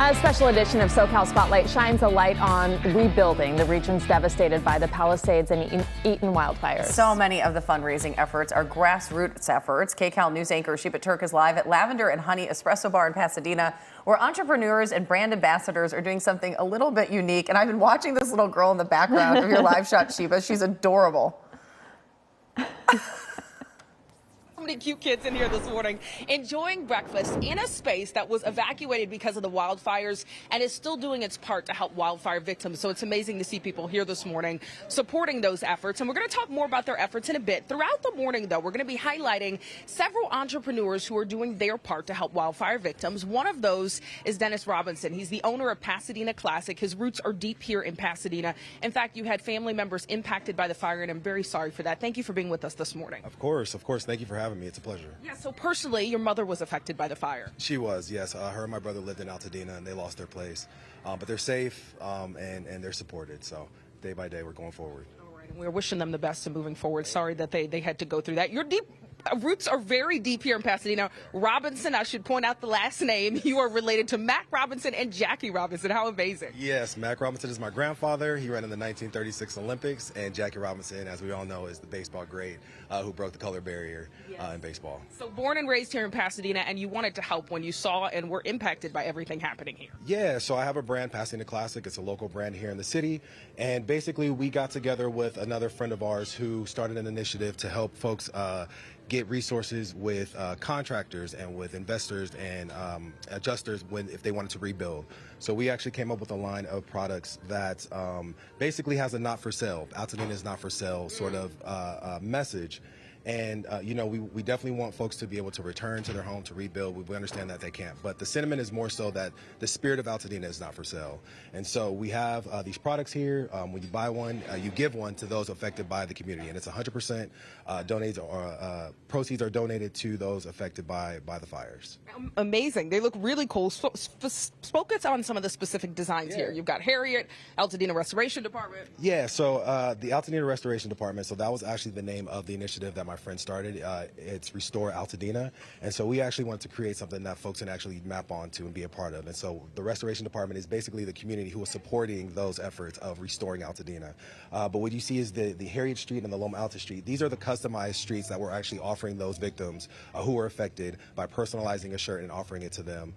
A special edition of SoCal Spotlight shines a light on rebuilding the regions devastated by the Palisades and Eaton wildfires. So many of the fundraising efforts are grassroots efforts. KCAL news anchor Sheba Turk is live at Lavender and Honey Espresso Bar in Pasadena, where entrepreneurs and brand ambassadors are doing something a little bit unique. And I've been watching this little girl in the background of your live shot, Sheba. She's adorable. So many cute kids in here this morning enjoying breakfast in a space that was evacuated because of the wildfires and is still doing its part to help wildfire victims. So it's amazing to see people here this morning supporting those efforts. And we're going to talk more about their efforts in a bit. Throughout the morning, though, we're going to be highlighting several entrepreneurs who are doing their part to help wildfire victims. One of those is Dennis Robinson. He's the owner of Pasadena Classic. His roots are deep here in Pasadena. In fact, you had family members impacted by the fire, and I'm very sorry for that. Thank you for being with us this morning. Of course. Thank you for having me. It's a pleasure. Yeah, so personally, your mother was affected by the fire. She was, yes. Her and my brother lived in Pasadena, and they lost their place. But they're safe, and they're supported. So day by day, we're going forward. All right, and we're wishing them the best in moving forward. Sorry that they had to go through that. Your roots are very deep here in Pasadena. Robinson, I should point out the last name. You are related to Mac Robinson and Jackie Robinson. How amazing. Yes, Mac Robinson is my grandfather. He ran in the 1936 Olympics, and Jackie Robinson, as we all know, is the baseball great who broke the color barrier in baseball. So born and raised here in Pasadena, and you wanted to help when you saw and were impacted by everything happening here. Yeah, so I have a brand, Pasadena Classic. It's a local brand here in the city, and basically we got together with another friend of ours who started an initiative to help folks get resources with contractors and with investors and adjusters if they wanted to rebuild. So we actually came up with a line of products that basically has a not for sale, Pasadena is not for sale sort of message. And, we definitely want folks to be able to return to their home to rebuild. We understand that they can't. But the sentiment is more so that the spirit of Pasadena is not for sale. And so we have these products here. When you buy one, you give one to those affected by the community. And it's 100% donated, or proceeds are donated to those affected by the fires. Amazing. They look really cool. Spoke us on some of the specific designs here. You've got Harriet, Pasadena Restoration Department. Yeah, so the Pasadena Restoration Department, so that was actually the name of the initiative that my friend started. It's Restore Pasadena, and so we actually want to create something that folks can actually map onto and be a part of. And so the Restoration Department is basically the community who is supporting those efforts of restoring Pasadena. But what you see is the Harriet Street and the Loma Alta Street. These are the customized streets that we're actually offering those victims who are affected by personalizing a shirt and offering it to them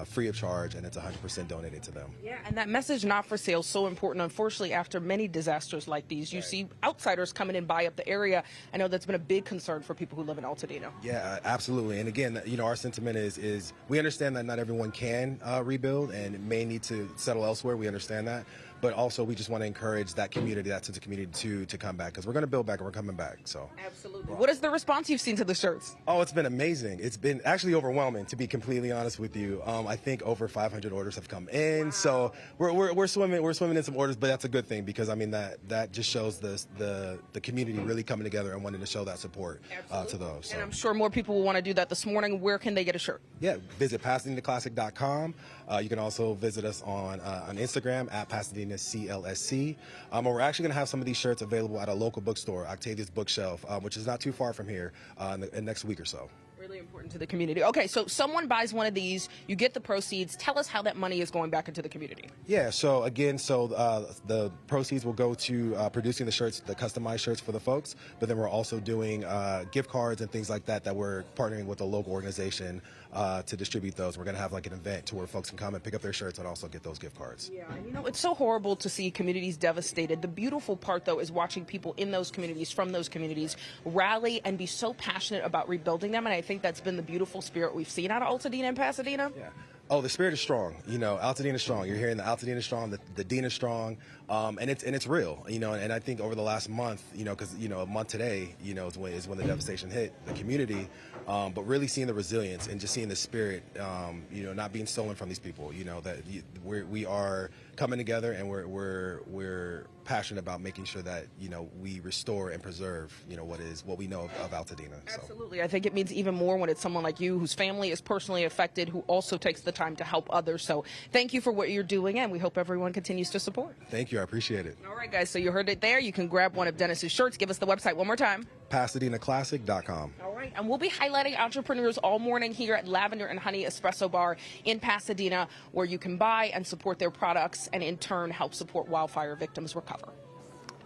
free of charge, and it's 100% donated to them. Yeah, and that message not for sale is so important. Unfortunately, after many disasters like these, you see outsiders coming in, buy up the area. I know that's been a big concern for people who live in Pasadena. Yeah, absolutely. And again, our sentiment is we understand that not everyone can rebuild and may need to settle elsewhere. We understand that. But also, we just want to encourage that community, that sense of community to come back, because we're going to build back and we're coming back. So absolutely. What is the response you've seen to the shirts? Oh, it's been amazing. It's been actually overwhelming, to be completely honest with you. I think over 500 orders have come in. Wow. So we're swimming in some orders, but that's a good thing, because I mean that just shows the community really coming together and wanting to show that support to those. So. And I'm sure more people will want to do that this morning. Where can they get a shirt? Yeah, visit PasadenaClassic.com. You can also visit us on Instagram at Pasadena CLSC. We're actually going to have some of these shirts available at a local bookstore, Octavia's Bookshelf, which is not too far from here, in the next week or so. Really important to the community. Okay, so someone buys one of these, you get the proceeds. Tell us how that money is going back into the community. Yeah, so again, the proceeds will go to producing the shirts, the customized shirts for the folks, but then we're also doing gift cards and things like that we're partnering with a local organization to distribute those. We're going to have like an event to where folks can come and pick up their shirts and also get those gift cards. Yeah, and it's so horrible to see communities devastated. The beautiful part, though, is watching people in those communities, from those communities, rally and be so passionate about rebuilding them, and I think that's been the beautiful spirit we've seen out of Pasadena and Pasadena. Yeah. Oh, the spirit is strong. Pasadena is strong. You're hearing the Pasadena is strong, the Dean is strong, and it's real. And I think over the last month, because a month today, is when the devastation hit the community. But really seeing the resilience and just seeing the spirit, not being stolen from these people. That we are coming together, and we're passionate about making sure that we restore and preserve what we know of Pasadena. So. Absolutely, I think it means even more when it's someone like you whose family is personally affected, who also takes the time to help others. So thank you for what you're doing, and we hope everyone continues to support. Thank you, I appreciate it. All right, guys. So you heard it there. You can grab one of Dennis's shirts. Give us the website one more time. PasadenaClassic.com. All right, and we'll be highlighting entrepreneurs all morning here at Lavender and Honey Espresso Bar in Pasadena, where you can buy and support their products and in turn help support wildfire victims recover.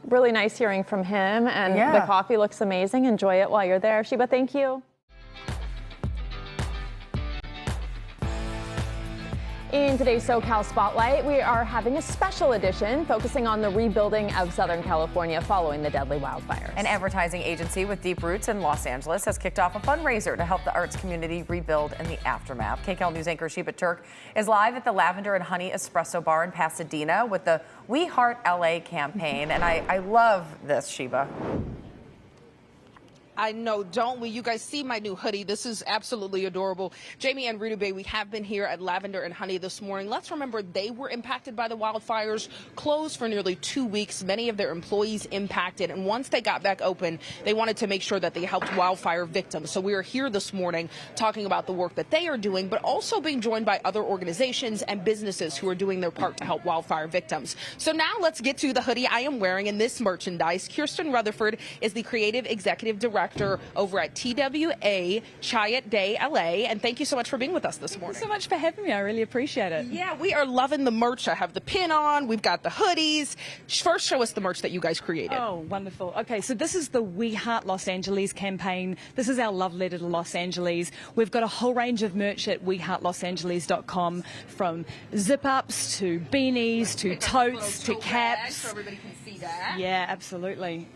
Really nice hearing from him, and the coffee looks amazing. Enjoy it while you're there. Sheba, thank you. In today's SoCal Spotlight, we are having a special edition focusing on the rebuilding of Southern California following the deadly wildfires. An advertising agency with deep roots in Los Angeles has kicked off a fundraiser to help the arts community rebuild in the aftermath. KCAL News anchor Sheba Turk is live at the Lavender and Honey Espresso Bar in Pasadena with the We Heart LA campaign. And I love this, Sheba. I know, don't we? You guys see my new hoodie. This is absolutely adorable. Jamie and Rudube, we have been here at Lavender and Honey this morning. Let's remember they were impacted by the wildfires, closed for nearly 2 weeks, many of their employees impacted. And once they got back open, they wanted to make sure that they helped wildfire victims. So we are here this morning talking about the work that they are doing, but also being joined by other organizations and businesses who are doing their part to help wildfire victims. So now let's get to the hoodie I am wearing in this merchandise. Kirsten Rutherford is the creative executive director over at TWA Chiat Day LA, and thank you so much for being with us this morning. Thank you so much for having me. I really appreciate it. Yeah, we are loving the merch. I have the pin on. We've got the hoodies. First, show us the merch that you guys created. Oh, wonderful. Okay, so this is the We Heart Los Angeles campaign. This is our love letter to Los Angeles. We've got a whole range of merch at weheartlosangeles.com, from zip-ups to beanies to totes to caps. So everybody can see that. Yeah, absolutely.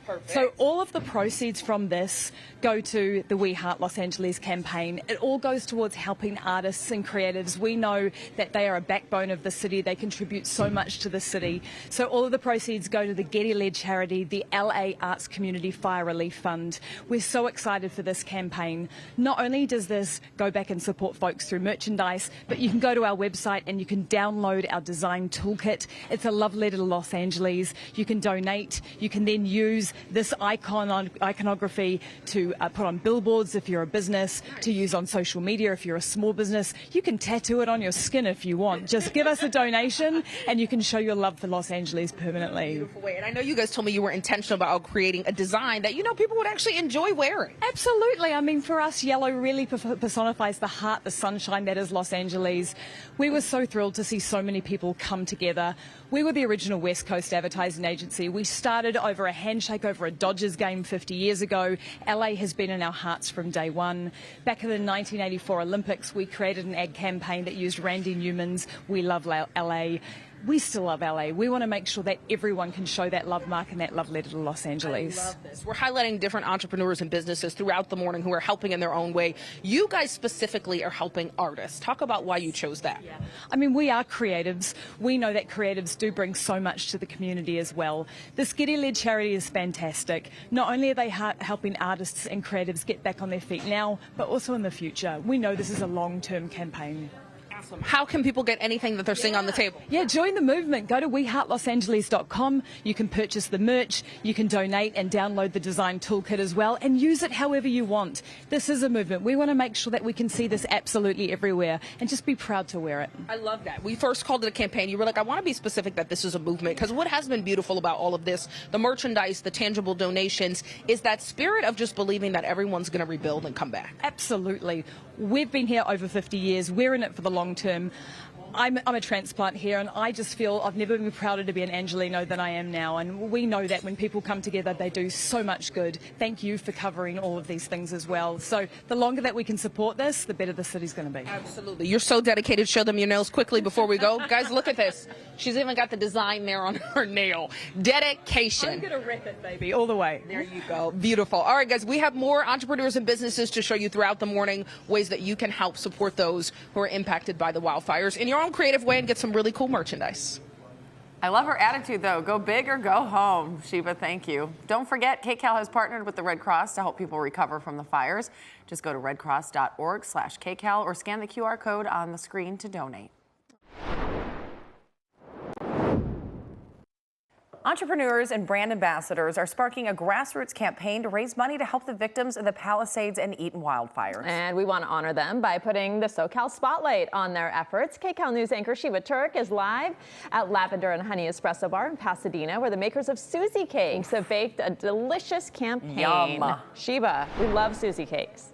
Perfect. So all of the proceeds from this go to the We Heart Los Angeles campaign. It all goes towards helping artists and creatives. We know that they are a backbone of the city. They contribute so much to the city. So all of the proceeds go to the Getty-led charity, the LA Arts Community Fire Relief Fund. We're so excited for this campaign. Not only does this go back and support folks through merchandise, but you can go to our website and you can download our design toolkit. It's a love letter to Los Angeles. You can donate. You can then use this iconography to put on billboards if you're a business, to use on social media if you're a small business. You can tattoo it on your skin if you want. Just give us a donation and you can show your love for Los Angeles permanently. Beautiful way. And I know you guys told me you were intentional about creating a design that, you know, people would actually enjoy wearing. Absolutely. I mean, for us, yellow really personifies the heart, the sunshine that is Los Angeles. We were so thrilled to see so many people come together. We were the original West Coast advertising agency. We started over a handshake over a Dodgers game 50 years ago. LA has been in our hearts from day one. Back in the 1984 Olympics, we created an ad campaign that used Randy Newman's We Love LA. We still love LA. We want to make sure that everyone can show that love mark and that love letter to Los Angeles. I love this. We're highlighting different entrepreneurs and businesses throughout the morning who are helping in their own way. You guys specifically are helping artists. Talk about why you chose that. Yeah. I mean, we are creatives. We know that creatives do bring so much to the community as well. This Getty-led charity is fantastic. Not only are they helping artists and creatives get back on their feet now, but also in the future. We know this is a long-term campaign. Awesome. How can people get anything that they're seeing on the table? Yeah, join the movement. Go to weheartlosangeles.com. You can purchase the merch, you can donate and download the design toolkit as well, and use it however you want. This is a movement. We want to make sure that we can see this absolutely everywhere and just be proud to wear it. I love that. We first called it a campaign. You were like, I want to be specific that this is a movement, because what has been beautiful about all of this, the merchandise, the tangible donations, is that spirit of just believing that everyone's going to rebuild and come back. Absolutely. We've been here over 50 years. We're in it for the long term. I'm a transplant here, and I just feel I've never been prouder to be an Angelino than I am now. And we know that when people come together, they do so much good. Thank you for covering all of these things as well. So the longer that we can support this, the better the city's going to be. Absolutely. You're so dedicated. Show them your nails quickly before we go. Guys, look at this. She's even got the design there on her nail. Dedication. I'm going to rep it, baby, all the way. There you go. Beautiful. All right, guys, we have more entrepreneurs and businesses to show you throughout the morning, ways that you can help support those who are impacted by the wildfires in your own creative way and get some really cool merchandise. I love her attitude, though. Go big or go home. Sheba, thank you. Don't forget, KCAL has partnered with the Red Cross to help people recover from the fires. Just go to redcross.org/KCAL or scan the QR code on the screen to donate. Entrepreneurs and brand ambassadors are sparking a grassroots campaign to raise money to help the victims of the Palisades and Eaton wildfires. And we want to honor them by putting the SoCal Spotlight on their efforts. KCAL News anchor Sheba Turk is live at Lavender and Honey Espresso Bar in Pasadena, where the makers of Susie Cakes have baked a delicious campaign. Yum. Sheba, we love Susie Cakes.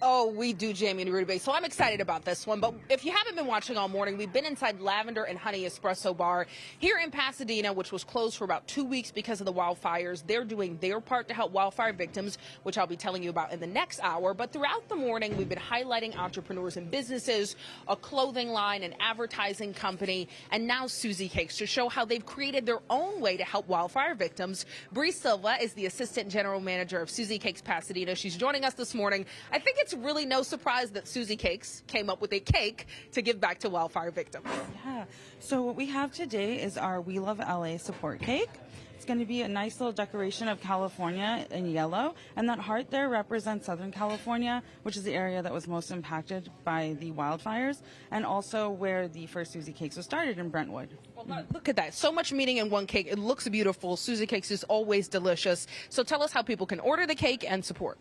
Oh, we do, Jamie and Rudy. So I'm excited about this one. But if you haven't been watching all morning, we've been inside Lavender and Honey Espresso Bar here in Pasadena, which was closed for about 2 weeks because of the wildfires. They're doing their part to help wildfire victims, which I'll be telling you about in the next hour. But throughout the morning, we've been highlighting entrepreneurs and businesses, a clothing line, an advertising company, and now Susie Cakes to show how they've created their own way to help wildfire victims. Bree Silva is the Assistant General Manager of Susie Cakes Pasadena. She's joining us this morning. I think it's really no surprise that Susie Cakes came up with a cake to give back to wildfire victims. Yeah, so what we have today is our We Love LA support cake. It's going to be a nice little decoration of California in yellow, and that heart there represents Southern California, which is the area that was most impacted by the wildfires, and also where the first Susie Cakes was started in Brentwood. Well, look at that. So much meaning in one cake. It looks beautiful. Susie Cakes is always delicious. So tell us how people can order the cake and support.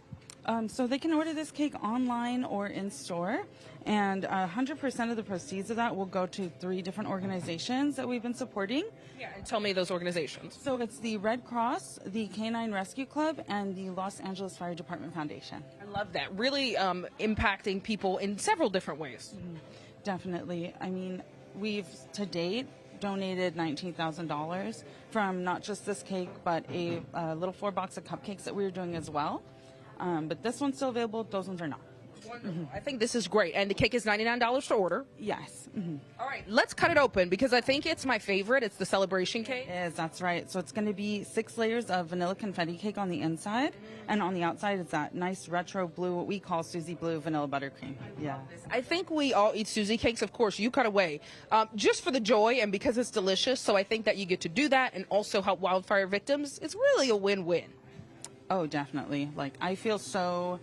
So they can order this cake online or in store, and 100% of the proceeds of that will go to 3 different organizations that we've been supporting. Yeah, and tell me those organizations. So it's the Red Cross, the Canine Rescue Club, and the Los Angeles Fire Department Foundation. I love that. Really impacting people in several different ways. Definitely. I mean, we've to date donated $19,000 from not just this cake, but a little 4-box of cupcakes that we were doing as well. But this one's still available. Those ones are not. Wonderful. I think this is great. And the cake is $99 to order. Yes. All right, let's cut it open because I think it's my favorite. It's the celebration cake. It is, that's right. So it's going to be 6 layers of vanilla confetti cake on the inside, and on the outside it's that nice retro blue, what we call Susie Blue vanilla buttercream. Yeah. I think we all eat Susie Cakes. Of course, you cut away just for the joy and because it's delicious. So I think that you get to do that and also help wildfire victims. It's really a win-win. Oh, definitely. Like, I feel so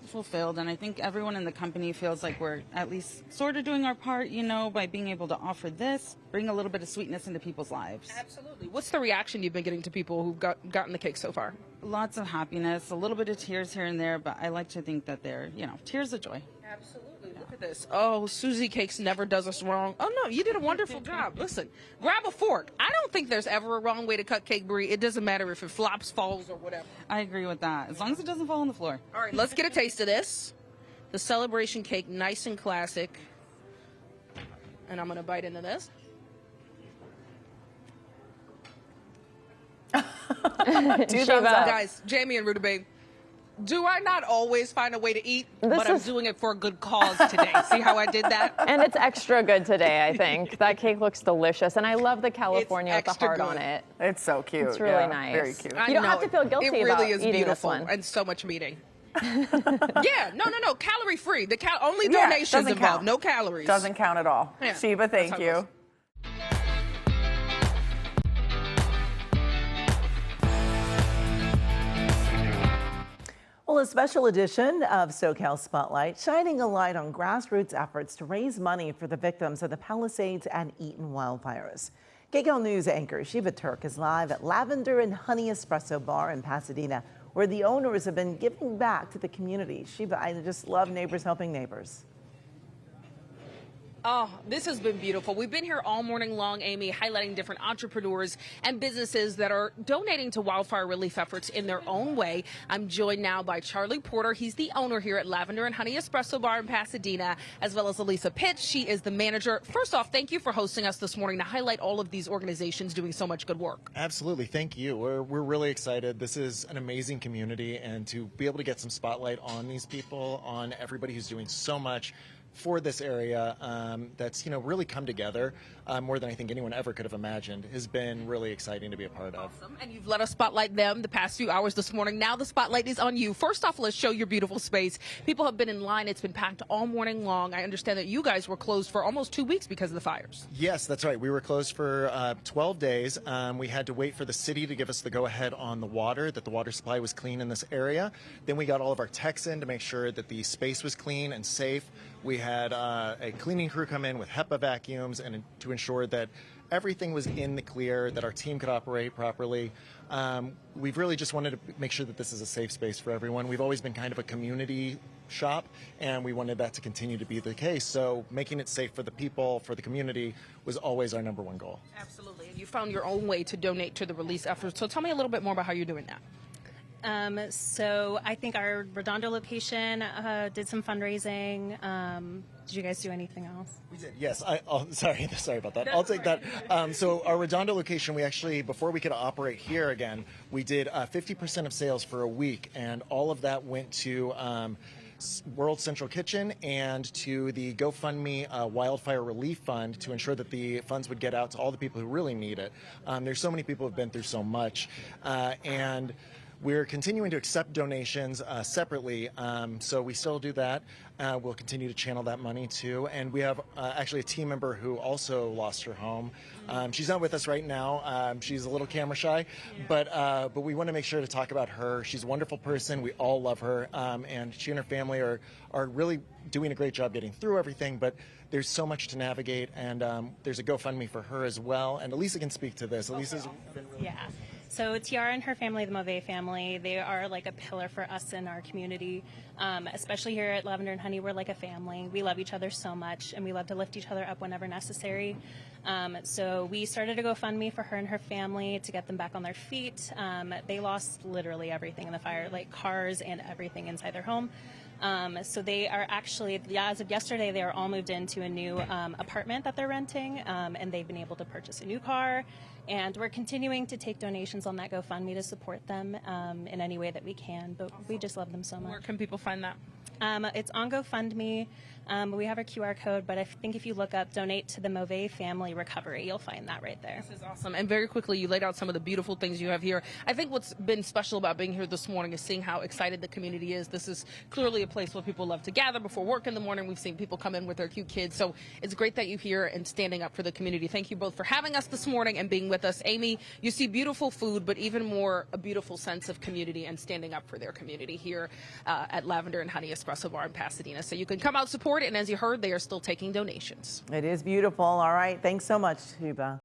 fulfilled, and I think everyone in the company feels like we're at least sort of doing our part, you know, by being able to offer this, bring a little bit of sweetness into people's lives. Absolutely. What's the reaction you've been getting to people who've gotten the cake so far? Lots of happiness, a little bit of tears here and there, but I like to think that they're, you know, tears of joy. Absolutely. Look at this. Oh, Susie Cakes never does us wrong. Oh, no, you did a wonderful job. Listen, grab a fork. I don't think there's ever a wrong way to cut cake, Brie. It doesn't matter if it flops, falls, or whatever. I agree with that, as long as it doesn't fall on the floor. All right, let's get a taste of this. The celebration cake, nice and classic. And I'm going to bite into this. 2 thumbs up. Guys, Jamie and Rutabaga, do I not always find a way to eat? But I'm doing it for a good cause today. See how I did that? And it's extra good today, I think. That cake looks delicious, and I love the California with the heart on it. It's so cute. It's really nice. Very cute. You don't have to feel guilty it really about is eating beautiful this one. and so much meaning. Yeah, no, calorie free. The only donations involved, count. no calories. Doesn't count at all. Yeah, Sheba, thank you. Well, a special edition of SoCal Spotlight shining a light on grassroots efforts to raise money for the victims of the Palisades and Eaton wildfires. KCAL News anchor Sheba Turk is live at Lavender and Honey Espresso Bar in Pasadena, where the owners have been giving back to the community. Sheba, I just love neighbors helping neighbors. Oh, this has been beautiful. We've been here all morning long, Amy, highlighting different entrepreneurs and businesses that are donating to wildfire relief efforts in their own way. I'm joined now by Charlie Porter. He's the owner here at Lavender and Honey Espresso Bar in Pasadena, as well as Elisa Pitts. She is the manager. First off, thank you for hosting us this morning to highlight all of these organizations doing so much good work. Absolutely. Thank you. We're really excited. This is an amazing community, and to be able to get some spotlight on these people, on everybody who's doing so much for this area that's, really come together more than I think anyone ever could have imagined, has been really exciting to be a part of. Awesome. And you've let us spotlight them the past few hours this morning. Now the spotlight is on you. First off, let's show your beautiful space. People have been in line. It's been packed all morning long. I understand that you guys were closed for almost 2 weeks because of the fires. Yes, that's right. We were closed for 12 days. We had to wait for the city to give us the go-ahead on the water, that the water supply was clean in this area. Then we got all of our techs in to make sure that the space was clean and safe. We had a cleaning crew come in with HEPA vacuums and to ensure that everything was in the clear, that our team could operate properly. We've really just wanted to make sure that this is a safe space for everyone. We've always been kind of a community shop, and we wanted that to continue to be the case. So making it safe for the people, for the community, was always our #1 goal. Absolutely. And you found your own way to donate to the relief efforts. So tell me a little bit more about how you're doing that. So I think our Redondo location did some fundraising. Did you guys do anything else? We did, yes. Sorry about that. I'll take that. So our Redondo location, we actually, before we could operate here again, we did 50% of sales for a week, and all of that went to World Central Kitchen and to the GoFundMe Wildfire Relief Fund to ensure that the funds would get out to all the people who really need it. There's so many people who have been through so much, and we're continuing to accept donations separately, so we still do that. We'll continue to channel that money too. And we have actually a team member who also lost her home. She's not with us right now. She's a little camera shy, but we want to make sure to talk about her. She's a wonderful person. We all love her, and she and her family are really doing a great job getting through everything. But there's so much to navigate, and there's a GoFundMe for her as well. And Elisa can speak to this. Elisa's been really So Tiara and her family, the Mauvais family, they are like a pillar for us in our community, especially here at Lavender and Honey. We're like a family. We love each other so much, and we love to lift each other up whenever necessary. So we started a GoFundMe for her and her family to get them back on their feet. They lost literally everything in the fire, like cars and everything inside their home. So they are actually, as of yesterday, they are all moved into a new apartment that they're renting, and they've been able to purchase a new car. And we're continuing to take donations on that GoFundMe to support them in any way that we can. But we just love them so much. Where can people find that? It's on GoFundMe. We have our QR code, but I think if you look up Donate to the Mauvais Family Recovery, you'll find that right there. This is awesome. And very quickly, you laid out some of the beautiful things you have here. I think what's been special about being here this morning is seeing how excited the community is. This is clearly a place where people love to gather before work in the morning. We've seen people come in with their cute kids. So it's great that you're here and standing up for the community. Thank you both for having us this morning and being with us. Amy, you see beautiful food, but even more a beautiful sense of community and standing up for their community here at Lavender and Honey Espresso Bar in Pasadena. So you can come out, support it, and as you heard, they are still taking donations. It is beautiful. All right. Thanks so much, Sheba.